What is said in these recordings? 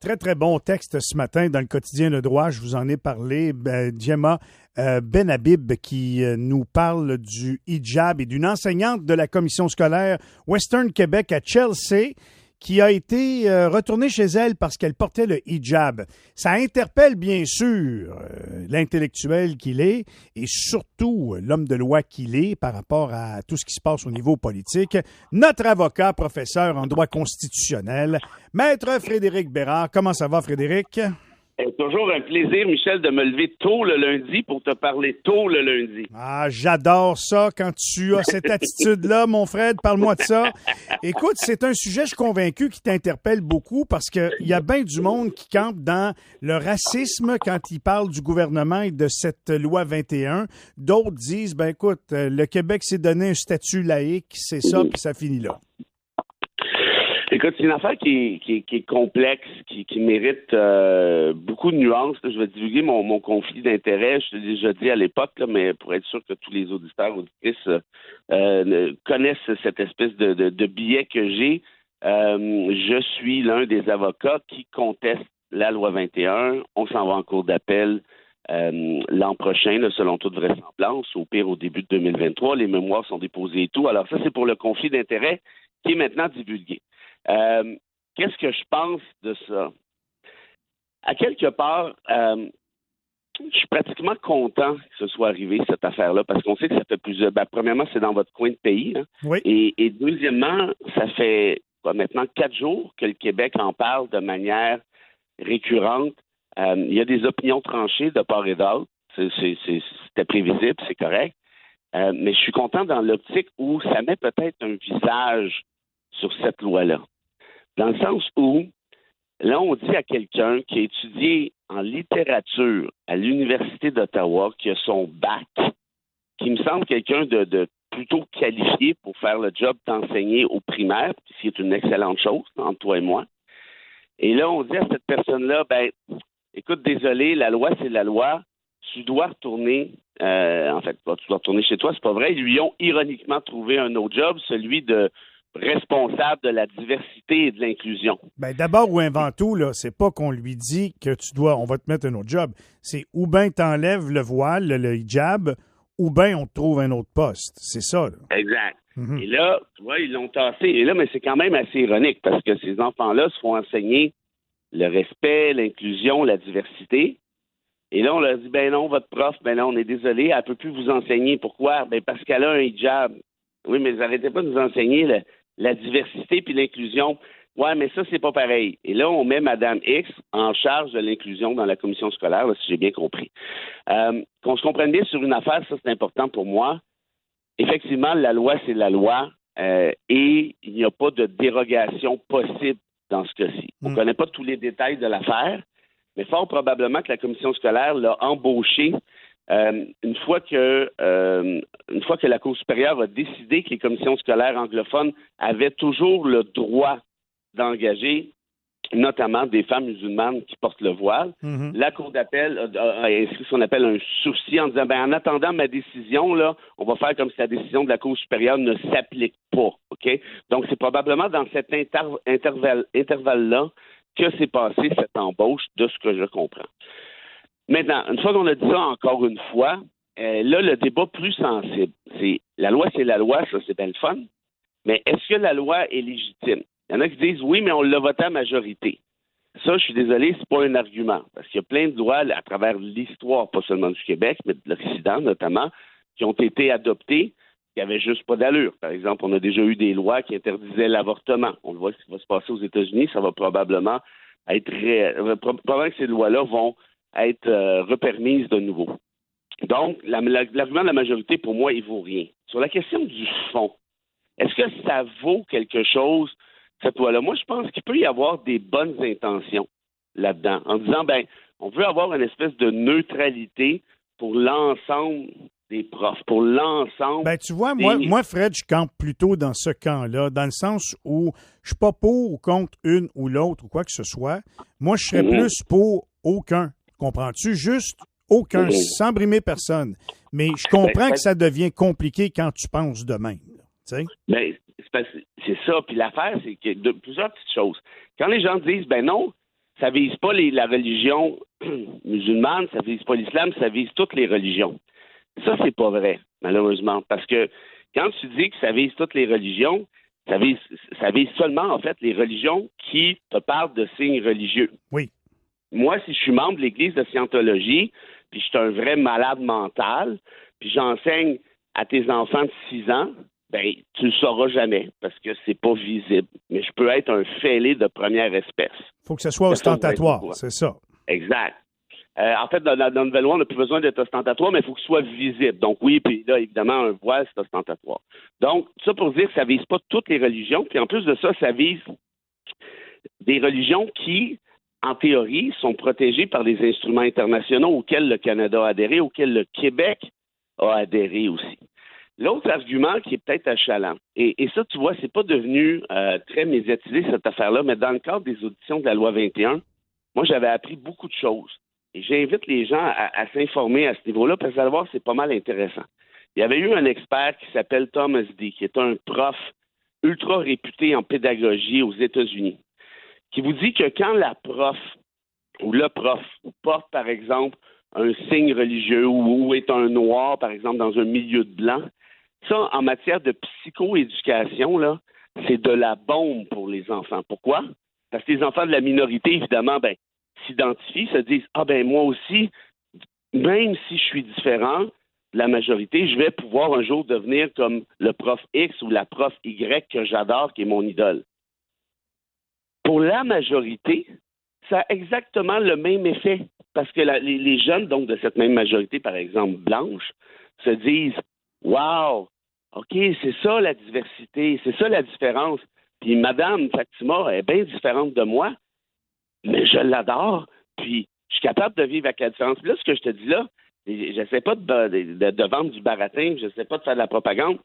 Très, très bon texte ce matin dans le quotidien Le Droit. Je vous en ai parlé. Djema Benhabib qui nous parle du hijab et d'une enseignante de la commission scolaire Western Québec à Chelsea qui a été retournée chez elle parce qu'elle portait le hijab. Ça interpelle bien sûr l'intellectuel qu'il est et surtout l'homme de loi qu'il est par rapport à tout ce qui se passe au niveau politique. Notre avocat, professeur en droit constitutionnel, Maître Frédéric Bérard. Comment ça va, Frédéric? C'est toujours un plaisir, Michel, de me lever tôt le lundi pour te parler tôt le lundi. Ah, j'adore ça quand tu as cette attitude-là, mon Fred. Parle-moi de ça. Écoute, c'est un sujet, je suis convaincu, qui t'interpelle beaucoup parce qu'il y a bien du monde qui campe dans le racisme quand il parle du gouvernement et de cette loi 21. D'autres disent, ben écoute, le Québec s'est donné un statut laïque, c'est ça, puis ça finit là. Écoute, c'est une affaire qui est complexe, qui mérite beaucoup de nuances. Là, je vais divulguer mon conflit d'intérêts. Je t'ai déjà dit à l'époque, là, mais pour être sûr que tous les auditeurs, auditrices connaissent cette espèce de billet que j'ai. Je suis l'un des avocats qui conteste la loi 21. On s'en va en cour d'appel l'an prochain, là, selon toute vraisemblance, au pire au début de 2023. Les mémoires sont déposées et tout. Alors ça, c'est pour le conflit d'intérêts qui est maintenant divulgué. Qu'est-ce que je pense de ça? À quelque part, je suis pratiquement content que ce soit arrivé, cette affaire-là, parce qu'on sait que ça fait plusieurs... premièrement, c'est dans votre coin de pays. Hein? Oui. Et deuxièmement, ça fait maintenant 4 jours que le Québec en parle de manière récurrente. Il y a des opinions tranchées de part et d'autre. C'était prévisible, c'est correct. Mais je suis content dans l'optique où ça met peut-être un visage sur cette loi-là. Dans le sens où, là, on dit à quelqu'un qui a étudié en littérature à l'Université d'Ottawa, qui a son bac, qui me semble quelqu'un de plutôt qualifié pour faire le job d'enseigner au primaire, ce qui est une excellente chose, entre toi et moi. Et là, on dit à cette personne-là, écoute, désolé, la loi, c'est la loi. Tu dois retourner, tu dois retourner chez toi, c'est pas vrai. Ils lui ont ironiquement trouvé un autre job, celui de responsable de la diversité et de l'inclusion. D'abord ou avant tout, là, c'est pas qu'on lui dit que on va te mettre un autre job. C'est ou bien t'enlèves le voile, le hijab, ou bien on te trouve un autre poste. C'est ça, là. Exact. Et là, tu vois, ils l'ont tassé. Et là, mais c'est quand même assez ironique parce que ces enfants-là se font enseigner le respect, l'inclusion, la diversité. Et là, on leur dit, non, votre prof, non, on est désolé, elle peut plus vous enseigner. Pourquoi? Parce qu'elle a un hijab. Oui, mais arrêtez pas de nous enseigner la diversité puis l'inclusion. Ouais, mais ça, c'est pas pareil. Et là, on met Mme X en charge de l'inclusion dans la commission scolaire, là, si j'ai bien compris. Qu'on se comprenne bien sur une affaire, ça, c'est important pour moi. Effectivement, la loi, c'est la loi et il n'y a pas de dérogation possible dans ce cas-ci. On ne connaît pas tous les détails de l'affaire, mais fort probablement que la commission scolaire l'a embauché une fois que la Cour supérieure a décidé que les commissions scolaires anglophones avaient toujours le droit d'engager notamment des femmes musulmanes qui portent le voile. La Cour d'appel a inscrit ce qu'on appelle un sursis en disant, en attendant ma décision, là, on va faire comme si la décision de la Cour supérieure ne s'applique pas. OK? Donc, c'est probablement dans cet intervalle-là que s'est passée cette embauche, de ce que je comprends. Maintenant, une fois qu'on a dit ça encore une fois, là, le débat plus sensible, c'est la loi, c'est la loi, ça, c'est bien le fun, mais est-ce que la loi est légitime? Il y en a qui disent oui, mais on l'a voté à majorité. Ça, je suis désolé, c'est pas un argument, parce qu'il y a plein de lois à travers l'histoire, pas seulement du Québec, mais de l'Occident notamment, qui ont été adoptées, qui n'avaient juste pas d'allure. Par exemple, on a déjà eu des lois qui interdisaient l'avortement. On le voit ce qui va se passer aux États-Unis, ça va probablement être probablement que ces lois-là vont être repermises de nouveau. Donc, l'argument de la majorité, pour moi, il vaut rien. Sur la question du fond, est-ce que ça vaut quelque chose, cette loi-là? Moi, je pense qu'il peut y avoir des bonnes intentions là-dedans, en disant, on veut avoir une espèce de neutralité pour l'ensemble des profs, pour l'ensemble... tu vois, moi, Fred, je campe plutôt dans ce camp-là, dans le sens où je suis pas pour ou contre une ou l'autre ou quoi que ce soit. Moi, je serais plus pour aucun. Comprends-tu? Juste aucun, sans brimer personne. Mais je comprends que ça devient compliqué quand tu penses de même. C'est ça. Puis l'affaire, c'est que plusieurs petites choses. Quand les gens disent, non, ça vise pas la religion musulmane, ça vise pas l'islam, ça vise toutes les religions. Ça, c'est pas vrai, malheureusement, parce que quand tu dis que ça vise toutes les religions, ça vise seulement, en fait, les religions qui te parlent de signes religieux. Oui. Moi, si je suis membre de l'Église de Scientologie, puis je suis un vrai malade mental, puis j'enseigne à tes enfants de 6 ans, ben tu le sauras jamais, parce que c'est pas visible. Mais je peux être un fêlé de première espèce. Il faut que ce soit ostentatoire, c'est ça. Exact. En fait, dans la nouvelle loi, on n'a plus besoin d'être ostentatoire, mais il faut que ce soit visible. Donc oui, puis là, évidemment, un voile, c'est ostentatoire. Donc, ça pour dire que ça vise pas toutes les religions, puis en plus de ça, ça vise des religions qui, en théorie, sont protégées par des instruments internationaux auxquels le Canada a adhéré, auxquels le Québec a adhéré aussi. L'autre argument qui est peut-être achalant, et ça, tu vois, c'est pas devenu très médiatisé, cette affaire-là, mais dans le cadre des auditions de la loi 21, moi, j'avais appris beaucoup de choses. Et j'invite les gens à s'informer à ce niveau-là, parce que vous allez voir, c'est pas mal intéressant. Il y avait eu un expert qui s'appelle Thomas D., qui est un prof ultra réputé en pédagogie aux États-Unis, qui vous dit que quand la prof ou le prof porte, par exemple, un signe religieux ou est un noir, par exemple, dans un milieu de blanc, ça, en matière de psychoéducation, là, c'est de la bombe pour les enfants. Pourquoi? Parce que les enfants de la minorité, évidemment, s'identifient, se disent « Ah ben moi aussi, même si je suis différent de la majorité, je vais pouvoir un jour devenir comme le prof X ou la prof Y que j'adore, qui est mon idole. » Pour la majorité, ça a exactement le même effet. Parce que les jeunes, donc, de cette même majorité, par exemple, blanche, se disent « Wow, OK, c'est ça la diversité, c'est ça la différence. Puis Madame Fatima est bien différente de moi, mais je l'adore, puis je suis capable de vivre avec la différence. » Puis là, ce que je te dis là, j'essaie pas de vendre du baratin, j'essaie pas de faire de la propagande.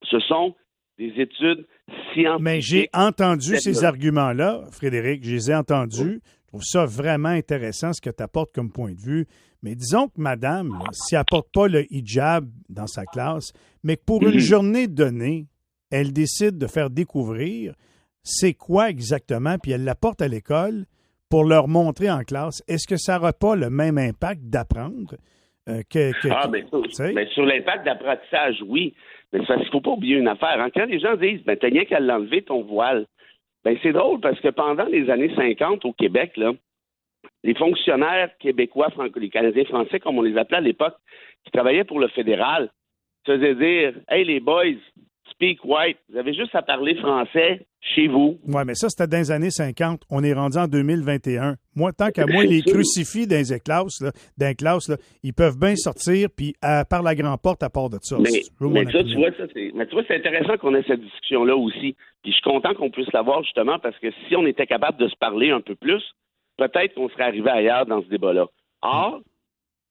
Ce sont des études scientifiques. Mais j'ai entendu ces arguments-là, Frédéric, je les ai entendus. Je trouve ça vraiment intéressant ce que tu apportes comme point de vue. Mais disons que madame, là, si elle n'apporte pas le hijab dans sa classe, mais que pour une journée donnée, elle décide de faire découvrir c'est quoi exactement, puis elle l'apporte à l'école pour leur montrer en classe, est-ce que ça n'aura pas le même impact d'apprendre mais sur l'impact d'apprentissage, oui. Mais il ne faut pas oublier une affaire. Hein. Quand les gens disent, t'as rien qu'à l'enlever ton voile, c'est drôle parce que pendant les années 50 au Québec, là, les fonctionnaires québécois, les Canadiens français, comme on les appelait à l'époque, qui travaillaient pour le fédéral, se faisaient dire « Hey les boys, speak white, vous avez juste à parler français chez vous. » Oui, mais ça, c'était dans les années 50. On est rendu en 2021. Moi, tant qu'à moi, les crucifix dans les classes, là, ils peuvent bien sortir, puis par la grande porte, à part de ça. Mais tu vois, c'est intéressant qu'on ait cette discussion-là aussi. Puis je suis content qu'on puisse l'avoir, justement, parce que si on était capable de se parler un peu plus, peut-être qu'on serait arrivé ailleurs dans ce débat-là. Or,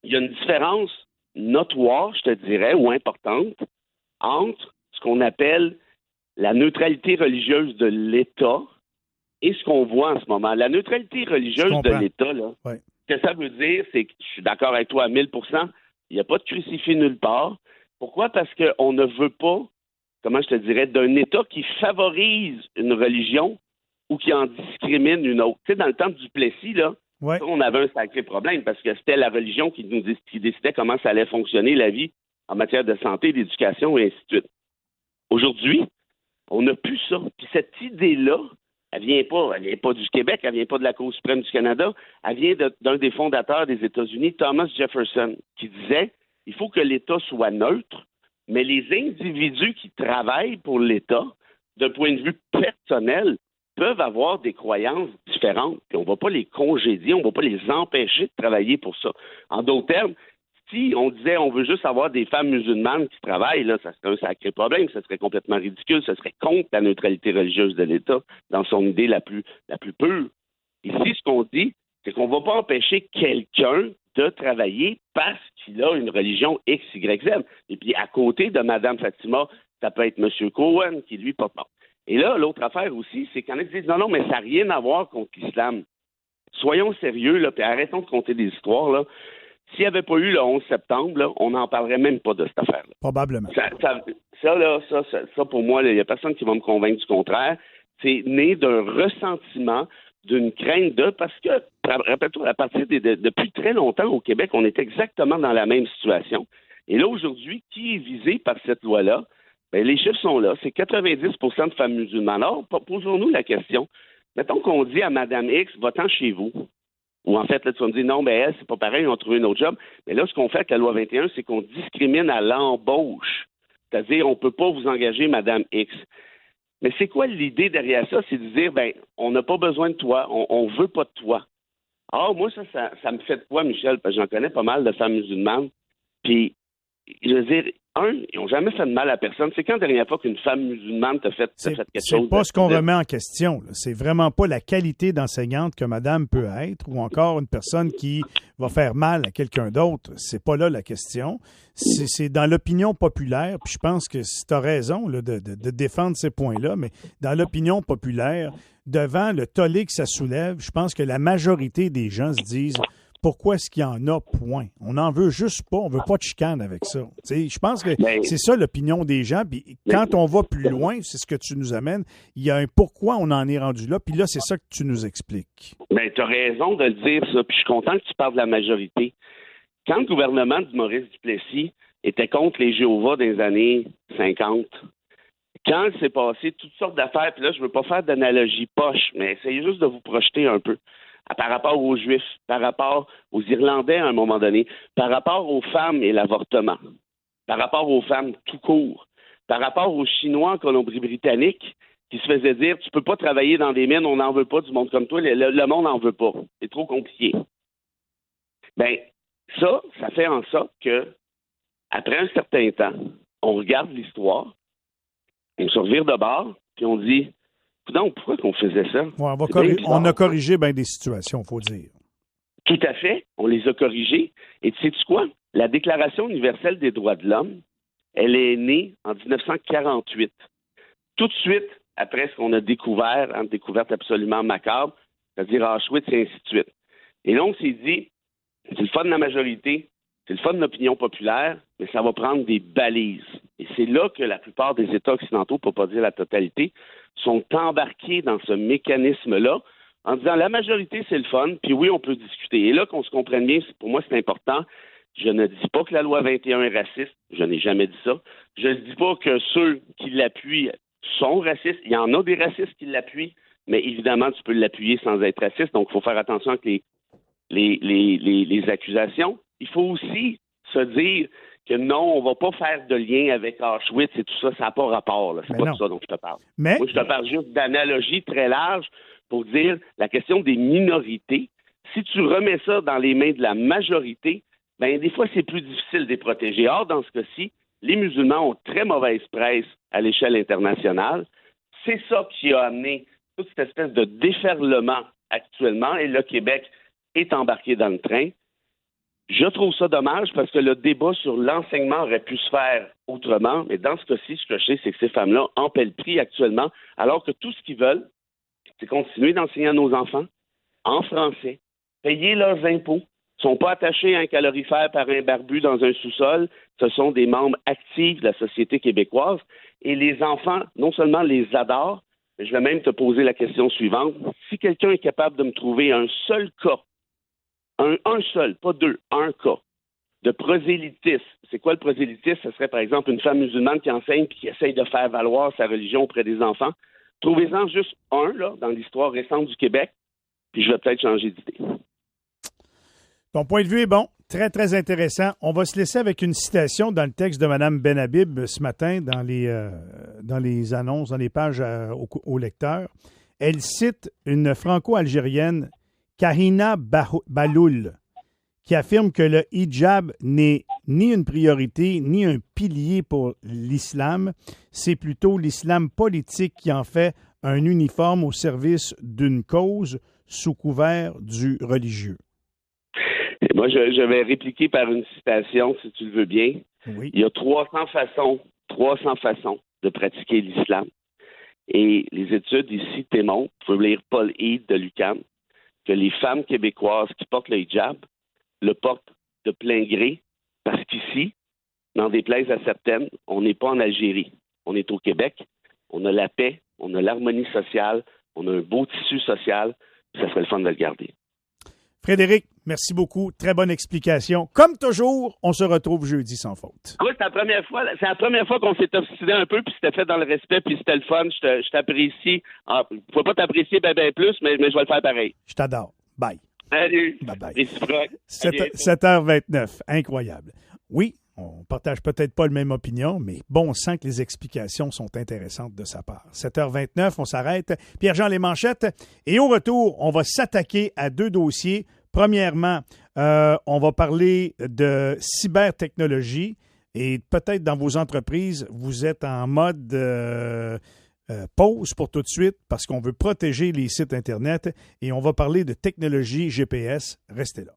il y a une différence notoire, je te dirais, ou importante, entre ce qu'on appelle la neutralité religieuse de l'État et ce qu'on voit en ce moment. La neutralité religieuse de l'État, là, ce que ça veut dire, c'est que je suis d'accord avec toi à 1000 %, il n'y a pas de crucifix nulle part. Pourquoi? Parce qu'on ne veut pas, comment je te dirais, d'un État qui favorise une religion ou qui en discrimine une autre. Tu sais, dans le temps du Duplessis, là, on avait un sacré problème parce que c'était la religion qui décidait comment ça allait fonctionner la vie en matière de santé, d'éducation et ainsi de suite. Aujourd'hui, on n'a plus ça. Puis cette idée-là, elle vient pas du Québec, elle vient pas de la Cour suprême du Canada, elle vient d'un des fondateurs des États-Unis, Thomas Jefferson, qui disait il faut que l'État soit neutre, mais les individus qui travaillent pour l'État, d'un point de vue personnel, peuvent avoir des croyances différentes. Puis on ne va pas les congédier, on ne va pas les empêcher de travailler pour ça. En d'autres termes, si on disait on veut juste avoir des femmes musulmanes qui travaillent, là, ça serait un sacré problème, ça serait complètement ridicule, ça serait contre la neutralité religieuse de l'État dans son idée la plus pure. Ici, ce qu'on dit, c'est qu'on ne va pas empêcher quelqu'un de travailler parce qu'il a une religion X, Y, Z. Et puis, à côté de Mme Fatima, ça peut être M. Cohen qui, lui, porte. Et là, l'autre affaire aussi, c'est qu'il y en a qui disent non, mais ça n'a rien à voir contre l'islam. Soyons sérieux, là, puis arrêtons de compter des histoires, là. S'il n'y avait pas eu le 11 septembre, là, on n'en parlerait même pas de cette affaire-là. Probablement. Ça, pour moi, il n'y a personne qui va me convaincre du contraire. C'est né d'un ressentiment d'une crainte parce que, rappelle-toi, à partir depuis très longtemps au Québec, on est exactement dans la même situation. Et là, aujourd'hui, qui est visé par cette loi-là? Bien, les chiffres sont là. C'est 90 de femmes musulmanes. Alors, posons-nous la question. Mettons qu'on dit à Mme X, va-t'en chez vous. Ou en fait, là, tu vas me dire, non, mais elle, c'est pas pareil, ils ont trouvé un autre job. Mais là, ce qu'on fait avec la loi 21, c'est qu'on discrimine à l'embauche. C'est-à-dire, on ne peut pas vous engager, Mme X. Mais c'est quoi l'idée derrière ça? C'est de dire, ben, on n'a pas besoin de toi, on veut pas de toi. Alors, moi, ça me fait de quoi, Michel? Parce que j'en connais pas mal de femmes musulmanes. Puis, je veux dire, ils n'ont jamais fait de mal à personne. C'est quand la dernière fois qu'une femme musulmane t'a fait quelque chose? C'est pas ce qu'on remet en question. Là. C'est vraiment pas la qualité d'enseignante que madame peut être ou encore une personne qui va faire mal à quelqu'un d'autre. C'est pas là la question. C'est dans l'opinion populaire, puis je pense que tu as raison là, de défendre ces points-là, mais dans l'opinion populaire, devant le tollé que ça soulève, je pense que la majorité des gens se disent pourquoi est-ce qu'il y en a, point. On n'en veut juste pas, on veut pas de chicane avec ça. T'sais, je pense que c'est ça l'opinion des gens. Puis quand on va plus loin, c'est ce que tu nous amènes, il y a un pourquoi on en est rendu là. Puis là, c'est ça que tu nous expliques. Bien, tu as raison de le dire, ça. Puis je suis content que tu parles de la majorité. Quand le gouvernement de Maurice Duplessis était contre les Jéhovah dans les années 50, quand il s'est passé toutes sortes d'affaires, puis là, je ne veux pas faire d'analogie poche, mais essayez juste de vous projeter un peu. Par rapport aux Juifs, par rapport aux Irlandais à un moment donné, par rapport aux femmes et l'avortement, par rapport aux femmes tout court, par rapport aux Chinois en Colombie-Britannique qui se faisaient dire « Tu peux pas travailler dans des mines, on n'en veut pas du monde comme toi, le monde n'en veut pas, c'est trop compliqué. » Bien, ça fait en sorte que, après un certain temps, on regarde l'histoire, on se revire de bord, puis on dit donc, pourquoi qu'on faisait ça? Ouais, on a corrigé bien des situations, il faut dire. Tout à fait. On les a corrigées. Et tu sais-tu quoi? La Déclaration universelle des droits de l'homme, elle est née en 1948. Tout de suite après ce qu'on a découvert, une découverte absolument macabre, c'est-à-dire Auschwitz et ainsi de suite. Et là, on s'est dit, c'est le fun de la majorité, c'est le fun de l'opinion populaire, mais ça va prendre des balises. Et c'est là que la plupart des États occidentaux, pour ne pas dire la totalité, sont embarqués dans ce mécanisme-là en disant la majorité, c'est le fun, puis oui, on peut discuter. Et là, qu'on se comprenne bien, pour moi, c'est important. Je ne dis pas que la loi 21 est raciste. Je n'ai jamais dit ça. Je ne dis pas que ceux qui l'appuient sont racistes. Il y en a des racistes qui l'appuient, mais évidemment, tu peux l'appuyer sans être raciste. Donc, il faut faire attention avec les accusations. Il faut aussi se dire que non, on ne va pas faire de lien avec Auschwitz et tout ça, ça n'a pas rapport. Là. C'est pas de ça dont je te parle. Moi, je te parle juste d'analogie très large pour dire la question des minorités. Si tu remets ça dans les mains de la majorité, ben des fois, c'est plus difficile de les protéger. Or, dans ce cas-ci, les musulmans ont très mauvaise presse à l'échelle internationale. C'est ça qui a amené toute cette espèce de déferlement actuellement, et le Québec est embarqué dans le train. Je trouve ça dommage parce que le débat sur l'enseignement aurait pu se faire autrement, mais dans ce cas-ci, ce que je sais, c'est que ces femmes-là en paient le prix actuellement, alors que tout ce qu'ils veulent, c'est continuer d'enseigner à nos enfants en français, payer leurs impôts, ne sont pas attachés à un calorifère par un barbu dans un sous-sol, ce sont des membres actifs de la société québécoise, et les enfants, non seulement les adorent, mais je vais même te poser la question suivante. Si quelqu'un est capable de me trouver un seul cas, un seul, pas deux, un cas de prosélytisme. C'est quoi le prosélytisme? Ce serait, par exemple, une femme musulmane qui enseigne et qui essaye de faire valoir sa religion auprès des enfants. Trouvez-en juste un, là, dans l'histoire récente du Québec, puis je vais peut-être changer d'idée. Ton point de vue est bon. Très, très intéressant. On va se laisser avec une citation dans le texte de Mme Benhabib ce matin dans les annonces, dans les pages aux lecteurs. Elle cite une franco-algérienne, Karina Baloul, qui affirme que le hijab n'est ni une priorité ni un pilier pour l'islam. C'est plutôt l'islam politique qui en fait un uniforme au service d'une cause sous couvert du religieux. Et moi, je vais répliquer par une citation, si tu le veux bien. Oui. Il y a 300 façons de pratiquer l'islam. Et les études ici démontrent, vous pouvez lire Paul Heed de l'UQAM, que les femmes québécoises qui portent le hijab le portent de plein gré, parce qu'ici, n'en déplaise à certaines, on n'est pas en Algérie. On est au Québec, on a la paix, on a l'harmonie sociale, on a un beau tissu social, ça serait le fun de le garder. Frédéric, merci beaucoup. Très bonne explication. Comme toujours, on se retrouve jeudi sans faute. Écoute, c'est la première fois qu'on s'est obstiné un peu, puis c'était fait dans le respect, puis c'était le fun. Je t'apprécie. Je ne peux pas t'apprécier ben plus, mais je vais le faire pareil. Je t'adore. Bye. Salut. Bye-bye. 7h29. Incroyable. Oui, on partage peut-être pas la même opinion, mais bon, on sent que les explications sont intéressantes de sa part. 7h29, on s'arrête. Pierre-Jean, les manchettes. Et au retour, on va s'attaquer à 2 dossiers. Premièrement, on va parler de cybertechnologie et peut-être dans vos entreprises, vous êtes en mode pause pour tout de suite parce qu'on veut protéger les sites Internet et on va parler de technologie GPS. Restez là.